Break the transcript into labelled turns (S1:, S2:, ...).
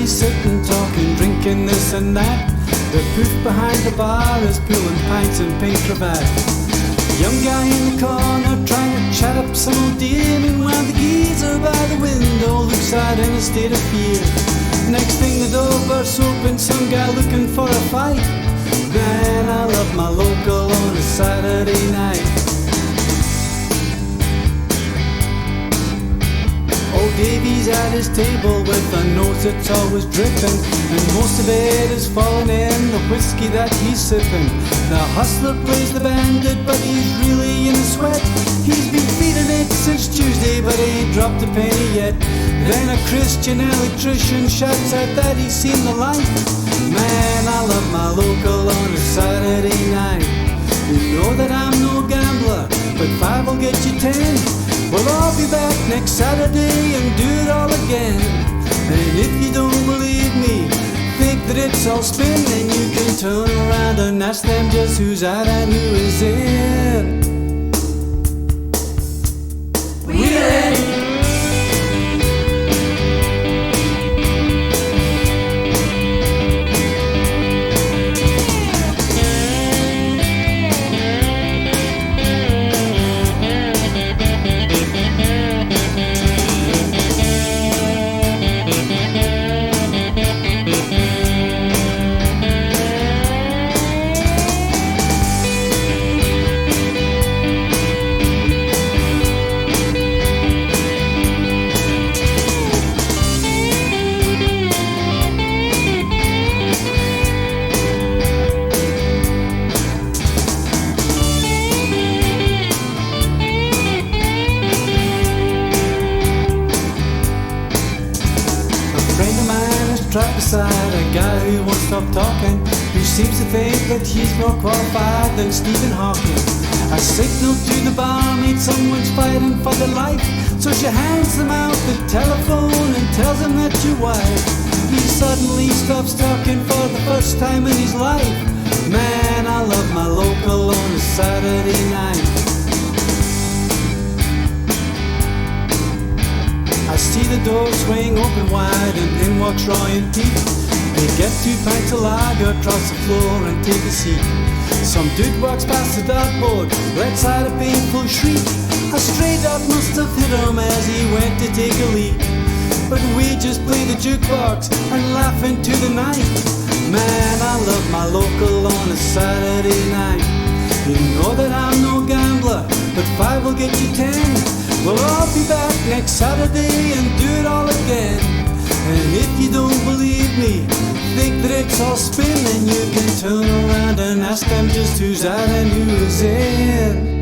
S1: he's sitting, talking, drinking this and that. The booth behind the bar is pulling pints and pink cravat. Young guy in the corner trying to chat up some old dear. Meanwhile the geezer by the window looks out in a state of fear. Next thing the door bursts open, some guy looking for a fight. Man, I love my local on a Saturday night. Old Davy's at his table with a nose that's always dripping, and most of it is falling in the whiskey that he's sipping. The hustler plays the bandit, but he's really in a sweat. He's been feeding it since Tuesday, but ain't dropped a penny yet. Then a Christian electrician shouts out that he's seen the light. Man, I love my local on a Saturday night. You know that I'm no gambler, but 5 will get you 10. Well, I'll be back next Saturday and do it all again. And if you don't believe me, think that it's all spin, then you can turn around and ask them just who's out and who is in. We're in. Trapped beside a guy who won't stop talking, who seems to think that he's more qualified than Stephen Hawking. A signal to the barmaid, someone's fighting for their life, so she hands them out the telephone and tells him that your wife. He suddenly stops talking for the first time in his life. Man, I love my local on a Saturday night. I see the door swing open wide and in walks Roy and Pete. They get 2 pints of lager across the floor and take a seat. Some dude walks past the dartboard, lets out a painful shriek. A stray dog must have hit him as he went to take a leak. But we just play the jukebox and laugh into the night. Man, I love my local on a Saturday night. You know that I'm no gambler, but 5 will get you 10. Well, I'll be back next Saturday and do it all again. And if you don't believe me, think that it's all spin, then you can turn around and ask them just who's out and who is in.